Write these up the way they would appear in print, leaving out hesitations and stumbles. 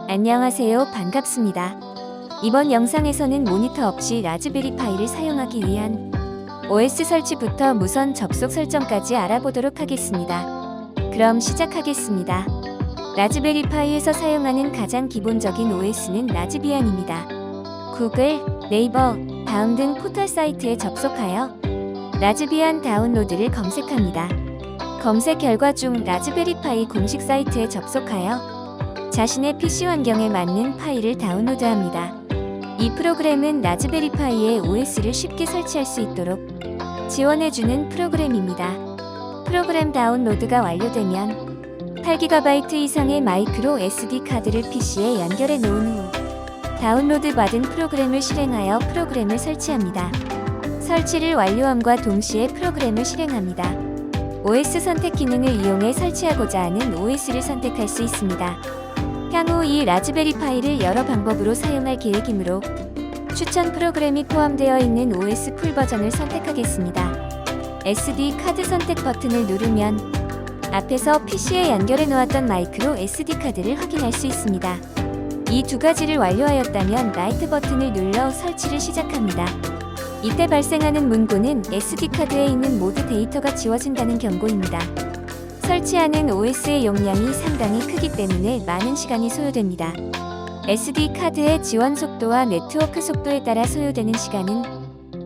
안녕하세요. 반갑습니다. 이번 영상에서는 모니터 없이 라즈베리 파이를 사용하기 위한 OS 설치부터 무선 접속 설정까지 알아보도록 하겠습니다. 그럼 시작하겠습니다. 라즈베리 파이에서 사용하는 가장 기본적인 OS는 라즈비안입니다. 구글, 네이버, 다음 등 포털 사이트에 접속하여 라즈비안 다운로드를 검색합니다. 검색 결과 중 라즈베리 파이 공식 사이트에 접속하여 자신의 PC 환경에 맞는 파일을 다운로드합니다. 이 프로그램은 라즈베리 파이의 OS를 쉽게 설치할 수 있도록 지원해주는 프로그램입니다. 프로그램 다운로드가 완료되면 8GB 이상의 마이크로 SD 카드를 PC에 연결해 놓은 후 다운로드 받은 프로그램을 실행하여 프로그램을 설치합니다. 설치를 완료함과 동시에 프로그램을 실행합니다. OS 선택 기능을 이용해 설치하고자 하는 OS를 선택할 수 있습니다. 향후 이 라즈베리 파이를 여러 방법으로 사용할 계획이므로 추천 프로그램이 포함되어 있는 OS 풀 버전을 선택하겠습니다. SD 카드 선택 버튼을 누르면 앞에서 PC에 연결해 놓았던 마이크로 SD 카드를 확인할 수 있습니다. 이 두 가지를 완료하였다면 라이트 버튼을 눌러 설치를 시작합니다. 이때 발생하는 문구는 SD 카드에 있는 모드 데이터가 지워진다는 경고입니다. 설치하는 OS의 용량이 상당히 크기 때문에 많은 시간이 소요됩니다. SD 카드의 지원 속도와 네트워크 속도에 따라 소요되는 시간은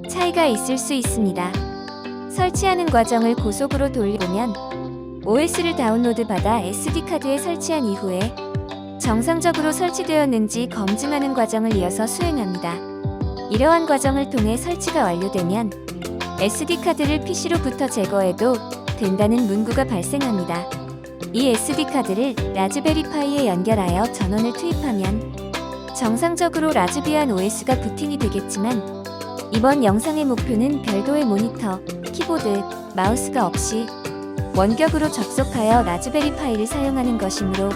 차이가 있을 수 있습니다. 설치하는 과정을 고속으로 돌리면 OS를 다운로드 받아 SD 카드에 설치한 이후에 정상적으로 설치되었는지 검증하는 과정을 이어서 수행합니다. 이러한 과정을 통해 설치가 완료되면 SD 카드를 PC로부터 제거해도 된다는 문구가 발생합니다. 이 SD 카드를 라즈베리 파이에 연결하여 전원을 투입하면 정상적으로 라즈비안 OS가 부팅이 되겠지만 이번 영상의 목표는 별도의 모니터, 키보드, 마우스가 없이 원격으로 접속하여 라즈베리 파이를 사용하는 것이므로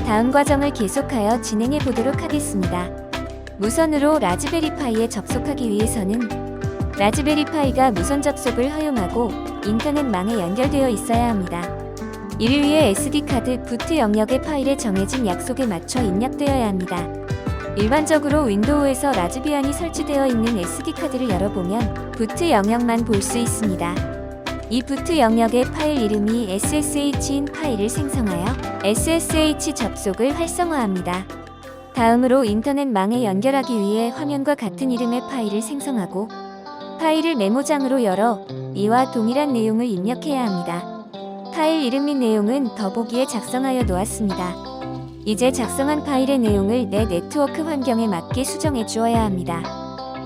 다음 과정을 계속하여 진행해 보도록 하겠습니다. 무선으로 라즈베리 파이에 접속하기 위해서는 라즈베리 파이가 무선 접속을 허용하고 인터넷망에 연결되어 있어야 합니다. 이를 위해 SD카드 부트 영역의 파일에 정해진 약속에 맞춰 입력되어야 합니다. 일반적으로 윈도우에서 라즈비안이 설치되어 있는 SD카드를 열어보면 부트 영역만 볼 수 있습니다. 이 부트 영역의 파일 이름이 SSH인 파일을 생성하여 SSH 접속을 활성화합니다. 다음으로 인터넷망에 연결하기 위해 화면과 같은 이름의 파일을 생성하고 파일을 메모장으로 열어 이와 동일한 내용을 입력해야 합니다. 파일 이름 및 내용은 더보기에 작성하여 놓았습니다. 이제 작성한 파일의 내용을 내 네트워크 환경에 맞게 수정해 주어야 합니다.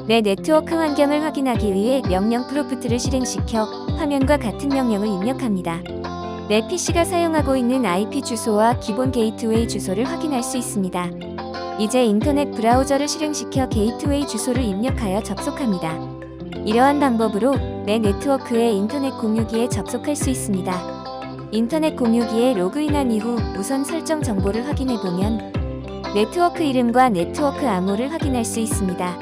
내 네트워크 환경을 확인하기 위해 명령 프롬프트를 실행시켜 화면과 같은 명령을 입력합니다. 내 PC가 사용하고 있는 IP 주소와 기본 게이트웨이 주소를 확인할 수 있습니다. 이제 인터넷 브라우저를 실행시켜 게이트웨이 주소를 입력하여 접속합니다. 이러한 방법으로 내 네트워크의 인터넷 공유기에 접속할 수 있습니다. 인터넷 공유기에 로그인한 이후 무선 설정 정보를 확인해보면 네트워크 이름과 네트워크 암호를 확인할 수 있습니다.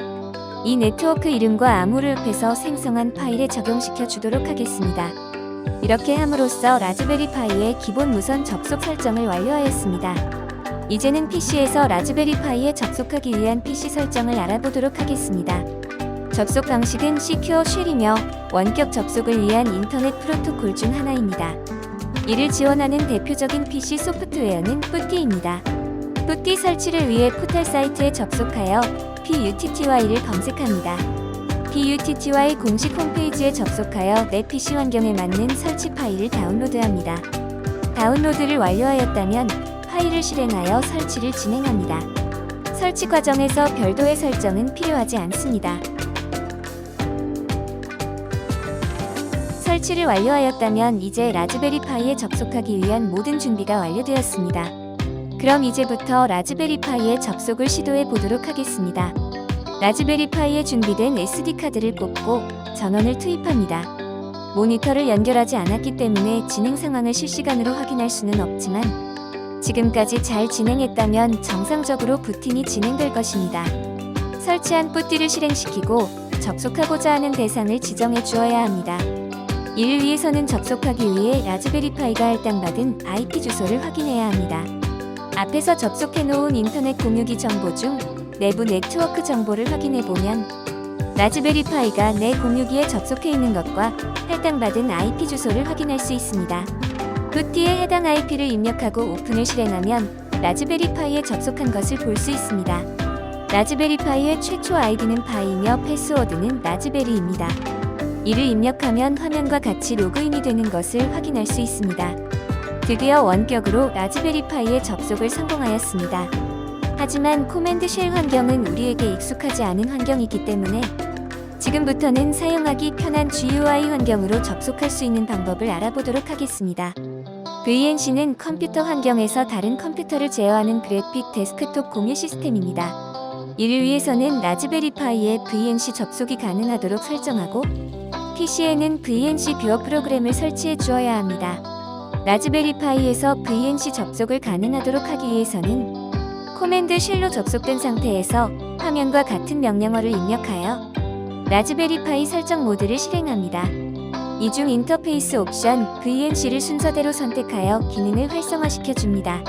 이 네트워크 이름과 암호를 합해서 생성한 파일에 적용시켜 주도록 하겠습니다. 이렇게 함으로써 라즈베리 파이의 기본 무선 접속 설정을 완료하였습니다. 이제는 PC에서 라즈베리 파이에 접속하기 위한 PC 설정을 알아보도록 하겠습니다. 접속 방식은 시큐어 쉘이며 원격 접속을 위한 인터넷 프로토콜 중 하나입니다. 이를 지원하는 대표적인 PC 소프트웨어는 뿌띠입니다. 뿌띠 설치를 위해 포털 사이트에 접속하여 PUTTY를 검색합니다. PUTTY 공식 홈페이지에 접속하여 내 PC 환경에 맞는 설치 파일을 다운로드합니다. 다운로드를 완료하였다면 파일을 실행하여 설치를 진행합니다. 설치 과정에서 별도의 설정은 필요하지 않습니다. 설치를 완료하였다면 이제 라즈베리 파이에 접속하기 위한 모든 준비가 완료되었습니다. 그럼 이제부터 라즈베리 파이에 접속을 시도해 보도록 하겠습니다. 라즈베리 파이에 준비된 SD카드를 꽂고 전원을 투입합니다. 모니터를 연결하지 않았기 때문에 진행 상황을 실시간으로 확인할 수는 없지만 지금까지 잘 진행했다면 정상적으로 부팅이 진행될 것입니다. 설치한 뿌띠를 실행시키고 접속하고자 하는 대상을 지정해 주어야 합니다. 이를 위해서는 접속하기 위해 라즈베리파이가 할당받은 IP 주소를 확인해야 합니다. 앞에서 접속해놓은 인터넷 공유기 정보 중 내부 네트워크 정보를 확인해보면 라즈베리파이가 내 공유기에 접속해 있는 것과 할당받은 IP 주소를 확인할 수 있습니다. 그 뒤에 해당 IP를 입력하고 오픈을 실행하면 라즈베리파이에 접속한 것을 볼 수 있습니다. 라즈베리파이의 최초 아이디는 파이며 패스워드는 라즈베리입니다. 이를 입력하면 화면과 같이 로그인이 되는 것을 확인할 수 있습니다. 드디어 원격으로 라즈베리파이에 접속을 성공하였습니다. 하지만 코맨드 쉘 환경은 우리에게 익숙하지 않은 환경이기 때문에 지금부터는 사용하기 편한 GUI 환경으로 접속할 수 있는 방법을 알아보도록 하겠습니다. VNC는 컴퓨터 환경에서 다른 컴퓨터를 제어하는 그래픽 데스크톱 공유 시스템입니다. 이를 위해서는 라즈베리파이에 VNC 접속이 가능하도록 설정하고 PC에는 VNC 뷰어 프로그램을 설치해 주어야 합니다. 라즈베리파이에서 VNC 접속을 가능하도록 하기 위해서는 코맨드 쉘로 접속된 상태에서 화면과 같은 명령어를 입력하여 라즈베리파이 설정 모드를 실행합니다. 이 중 인터페이스 옵션 VNC를 순서대로 선택하여 기능을 활성화시켜 줍니다.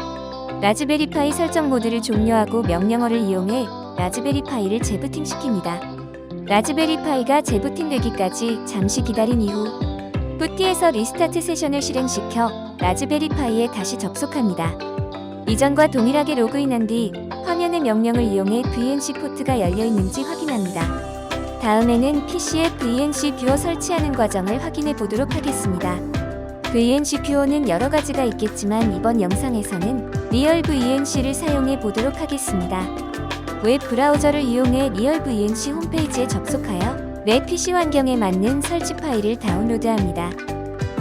라즈베리파이 설정 모드를 종료하고 명령어를 이용해 라즈베리파이를 재부팅시킵니다. 라즈베리파이가 재부팅되기까지 잠시 기다린 이후 부티에서 리스타트 세션을 실행시켜 라즈베리파이에 다시 접속합니다. 이전과 동일하게 로그인한 뒤 화면의 명령을 이용해 VNC 포트가 열려있는지 확인합니다. 다음에는 PC에 VNC 뷰어 설치하는 과정을 확인해 보도록 하겠습니다. VNC 뷰어는 여러 가지가 있겠지만 이번 영상에서는 리얼 VNC를 사용해 보도록 하겠습니다. 웹 브라우저를 이용해 리얼 VNC 홈페이지에 접속하여 내 PC 환경에 맞는 설치 파일을 다운로드합니다.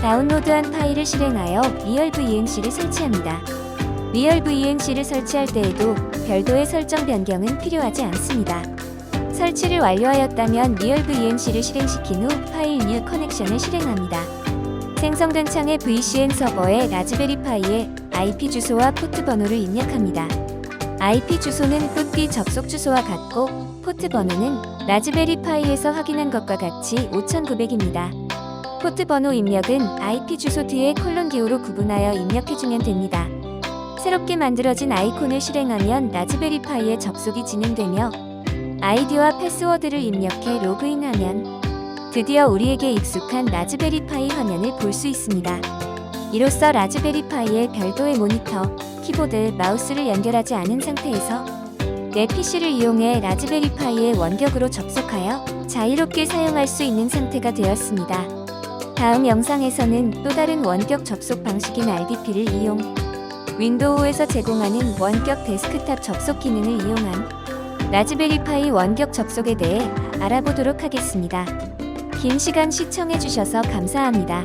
다운로드한 파일을 실행하여 리얼 VNC를 설치합니다. 리얼 VNC를 설치할 때에도 별도의 설정 변경은 필요하지 않습니다. 설치를 완료하였다면 리얼 VNC를 실행시킨 후 파일 뉴 커넥션을 실행합니다. 생성된 창의 VCN 서버에 라즈베리파이의 IP 주소와 포트 번호를 입력합니다. IP 주소는 부티 접속 주소와 같고 포트 번호는 라즈베리파이에서 확인한 것과 같이 5900입니다. 포트 번호 입력은 IP 주소 뒤에 콜론 기호로 구분하여 입력해주면 됩니다. 새롭게 만들어진 아이콘을 실행하면 라즈베리파이에 접속이 진행되며 아이디와 패스워드를 입력해 로그인하면 드디어 우리에게 익숙한 라즈베리파이 화면을 볼 수 있습니다. 이로써 라즈베리파이에 별도의 모니터, 키보드, 마우스를 연결하지 않은 상태에서 내 PC를 이용해 라즈베리파이에 원격으로 접속하여 자유롭게 사용할 수 있는 상태가 되었습니다. 다음 영상에서는 또 다른 원격 접속 방식인 RDP를 이용 윈도우에서 제공하는 원격 데스크탑 접속 기능을 이용한 라즈베리파이 원격 접속에 대해 알아보도록 하겠습니다. 긴 시간 시청해주셔서 감사합니다.